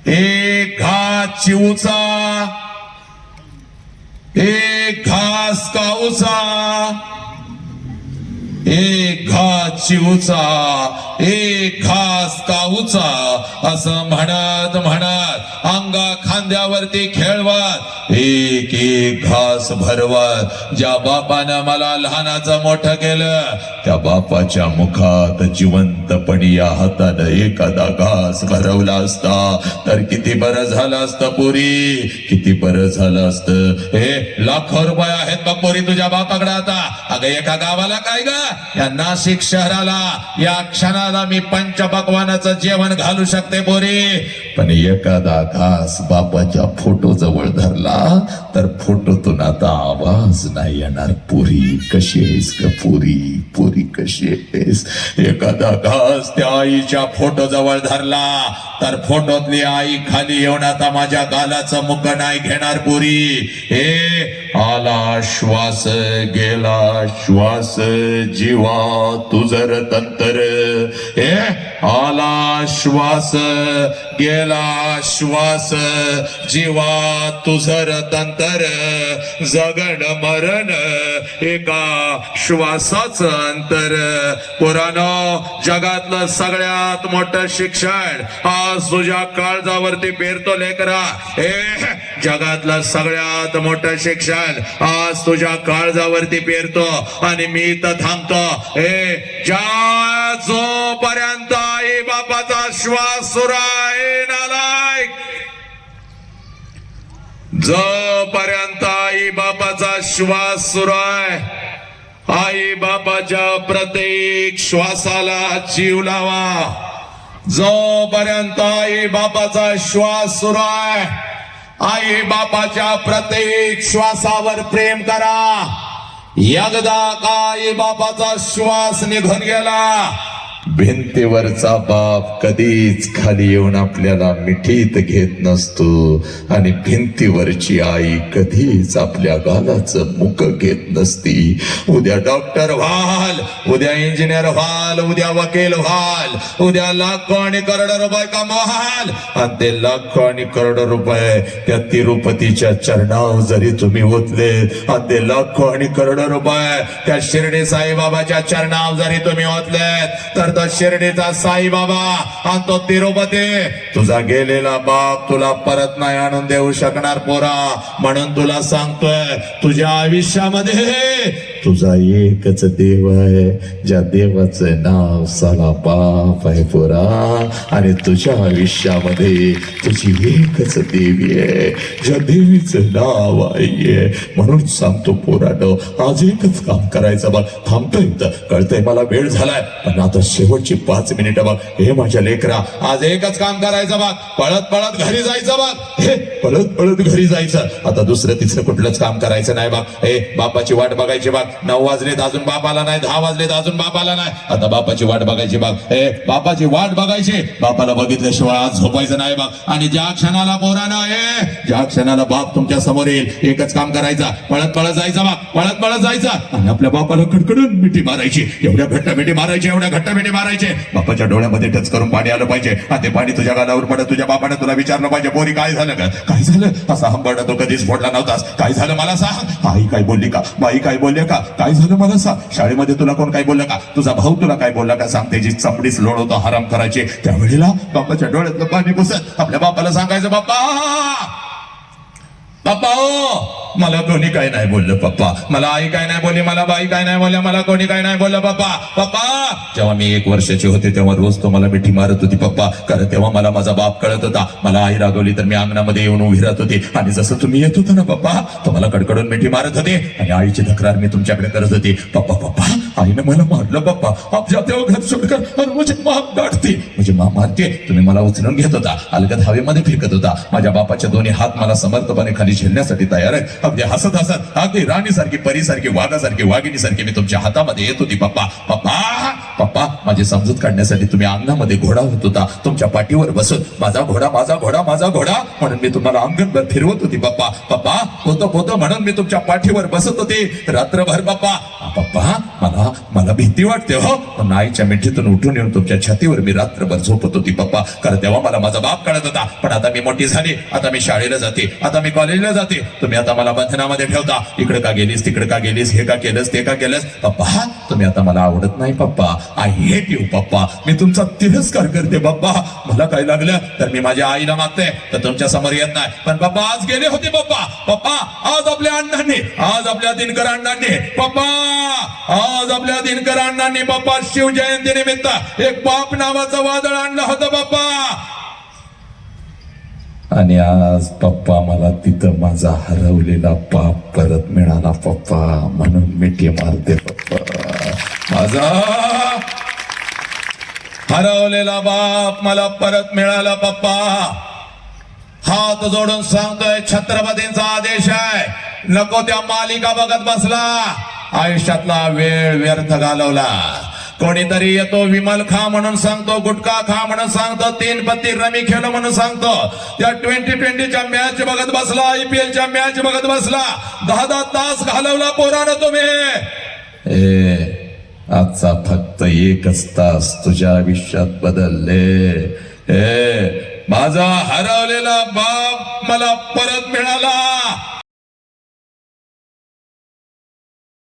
एक घास चिवचा, एक घास काऊचा, एक घास चिवचा, एक घास काऊचा, असं म्हणत म्हणत अंगा खांद्यावरती खेळवत एक एक घास भरवत ज्या बापानं मला लहानाचं मोठं केलं त्या बापाच्या मुखात जिवंतपणी या हातानं एखादा घास भरवला असता तर किती बरं झालं असतं पुरी, किती बरं झालं असतं. हे लाखो रुपये आहेत बघ पोरी तुझ्या बापाकडे आता. अगं एका गावाला काय ग, या नाशिक शहराला या क्षणाला मी पंचपक्वानाचं जेवण घालू शकते पोरी, पण एखादा घास बापाच्या फोटो जवळ धरला तर फोटोतून आता आवाज नाही येणार. पुरी कशी आहेस ग पुरी, पुरी कशी आहेस. एखादा घास त्या आईच्या फोटो जवळ धरला तर फोटोतली आई खाली येऊन आता माझ्या गालाचं मुख नाही घेणार पुरी. हे आला श्वास गेला श्वास जीवा तुझर तंतर, हे आला श्वास गेला श्वास जीवा तुझर तंतर, जगण मरण एका श्वासाचं अंतर. पुरानो जगातलं सगळ्यात मोठं शिक्षण आज तुझ्या काळजावरती पेरतो लेकरा. हे जगातलं सगळ्यात मोठं शिक्षण आज तुझ्या काळजावरती पेरतो आणि मी तर थांबतो. हे ज्या जोपर्यंत आई बापाचा श्वास सुरू आहे नालायक, जोपर्यंत आई बापाचा श्वास सुरू आहे, आई बापाच्या प्रत्येक श्वासाला जीव लावा. जोपर्यंत आई बापाचा श्वास सुरू आहे, आई बापाच्या प्रत्येक श्वासावर प्रेम करा. एकदा का आई बापाचा श्वास निघून गेला, भिंतीवरचा बाप कधीच खाली येऊन आपल्याला मिठीत घेत नसतो आणि भिंतीवरची आई कधीच आपल्या गालाचं मुख घेत नसती. उद्या डॉक्टर व्हाल, उद्या इंजिनियर व्हाल, उद्या वकील व्हाल, उद्या लाखो आणि करोड रुपये कमवाल आणि ते लाखो आणि करोड रुपये त्या तिरुपतीच्या चरणावर जरी तुम्ही ओतले आणि ते लाखो आणि करोड रुपये त्या शिर्डी साईबाबाच्या चरणावर जरी तुम्ही ओतले तर शिर्डीचा साईबाबा आणि तो तिरुपती तुझा गेलेला बाप तुला परत नाही आणून देऊ शकणार पोरा. म्हणून तुला सांगतोय तुझ्या आयुष्यामध्ये तुझा एकच देव आहे, ज्या देवाचं नाव साला बाप आहे पोरा. आणि तुझ्या आयुष्यामध्ये तुझी एकच देवी आहे, ज्या देवीचं नाव आहे. म्हणून सांगतो पोरानो, आज एकच काम करायचं बघ. थांबतोय इथं, कळतंय मला वेळ झालाय, पण आता शेवटची 5 मिनिटं बघ. हे माझ्या लेकरा, आज एकच काम करायचं बघ. पळत पळत घरी जायचं बघ. हे पळत पळत घरी जायचं. आता दुसरं तिसरं कुठलंच काम करायचं नाही बघ. हे बापाची वाट बघायची बघ. 9 वाजलेत अजून बापाला नाही, 10 वाजलेत अजून बापाला नाही. आता बापाची वाट बघायची बघ. हे बापाची वाट बघायची. बापाला बघितल्याशिवाय आज झोपायचं नाही बघ. आणि ज्या क्षणाला पोरानं आहे, ज्या क्षणाला बाप तुमच्या समोर येईल, एकच काम करायचं, पळत पळत जायचं बघ. पळत पळत जायचं आणि आपल्या बापाला कडकडून मिठी मारायची. एवढ्या घट्ट मिठी मारायची, एवढ्या घट्ट मिठी मारायचे, बापाच्या डोळ्यामध्ये टच करून पाणी आलं पाहिजे. आणि ते पाणी तुझ्या गालावर पडत तुझ्या बापाने तुला विचारलं पाहिजे, पोरी काय झालं का, काय झालं. असा हंबरडा तो कधीच फोडला नव्हतास. काय झालं मला सांग. आई काय बोलली का, बाई काय बोलले का, काय झालं मला सांग. शाळेमध्ये तुला कोण काय बोललं का, तुझा भाऊ तुला काय बोलला का सांग. त्याची चपडीच लोळवतो हराम करायचे. त्यावेळेला बापाच्या डोळ्यातलं पाणी पुसत आपल्या बापाला सांगायचं, बाप्पा पप्पा हो, मला कोणी काय नाही बोललं पप्पा, मला आई काय नाही बोलली, मला बाई काय नाही बोलल्या, मला कोणी काय नाही बोललं पप्पा. पप्पा जेव्हा मी 1 वर्षाचे होते तेव्हा रोज तो मला मिठी मारत होती पप्पा, कारण तेव्हा मला माझा बाप कळत होता. मला आई रागवली तर मी अंगणामध्ये येऊन उभी राहत होती आणि जसं तुम्ही येत होता ना पप्पा, तर मला कडकडून मिठी मारत होते आणि आईची तक्रार मी तुमच्याकडे करत होती. पप्पा पप्पा आईने मला मारलं पप्पा, आप जाते हो घर सोडकर और मुझे माँ डांटती, मुझे माँ मारते. तुम्ही मला उचलून घेत होता, अलगद हवेमध्ये फिरकत होता. माझ्या बापाचे दोन्ही हात मला समर्थपणे खाली झेलण्यासाठी तयार आहे. अगदी हसत हसत, अगदी राणीसारखी, परीसारखी, वाघासारखी, वाघिणीसारखी मी तुमच्या हातामध्ये येत होती पप्पा. पप्पा पप्पा माझी समजूत काढण्यासाठी तुम्ही अंगणामध्ये घोडा होत होता. तुमच्या पाठीवर बसून माझा घोडा माझा घोडा माझा घोडा म्हणून मी तुम्हाला अंगणभर फिरवत होती पप्पा. पप्पा पोतं पोतं म्हणून मी तुमच्या पाठीवर बसत होते रात्रभर पप्पा. पप्पा मला मला भीती वाटते हो, पण आईच्या मिठीतून उठून येऊन तुमच्या छातीवर मी रात्रभर झोपत होती पप्पा, कारण तेव्हा मला माझा बाप कळत होता. पण आता मी मोठी झाली, आता मी शाळेला जाते, आता मी कॉलेजला जाते, तुम्ही आता मला बंधनामध्ये ठेवता. इकडे का गेलीस, तिकडे का गेलीस, हे का केलंस, ते का केलंस. पप्पा तुम्ही आता मला आवडत नाही पप्पा, आय हेट यू पप्पा, मी तुमचा तिरस्कार करते पप्पा. मला काय लागलं तर मी माझ्या आईला मागते, तर तुमच्या समोर येत नाही. पण पप्पा आज गेले होते पप्पा. पप्पा आज आपल्या अण्णांनी, आज आपल्या दिनकर अण्णांनी पप्पा, आज आपल्या दिनकर अण्णांनी पप्पा शिवजयंती निमित्त एक बाप नावाचं वादळ आणलं होतं पप्पा. आणि आज पप्पा मला तिथं माझा हरवलेला बाप परत मिळाला पप्पा, म्हणून मिठी मारते पप्पा. माझा हरवलेला बाप मला परत मिळाला पप्पा. हात जोडून सांगतोय, छत्रपतींचा आदेश आहे, नको त्या मालिका बघत बसला, आयुष्यातला वेळ व्यर्थ घालवला. कोणीतरी येतो विमल खा म्हणून सांगतो, गुटखा खा म्हणून सांगतो, 3 पत्ती रमी खेळ म्हणून सांगतो, त्या 2020च्या मॅच बघत बसला, IPLच्या मॅच बघत बसला, 10 तास घालवला पोरानं तुम्ही. आजचा फक्त एकच तास तुझ्या आयुष्यात बदलले. माझा हरवलेला बाप मला परत मिळाला.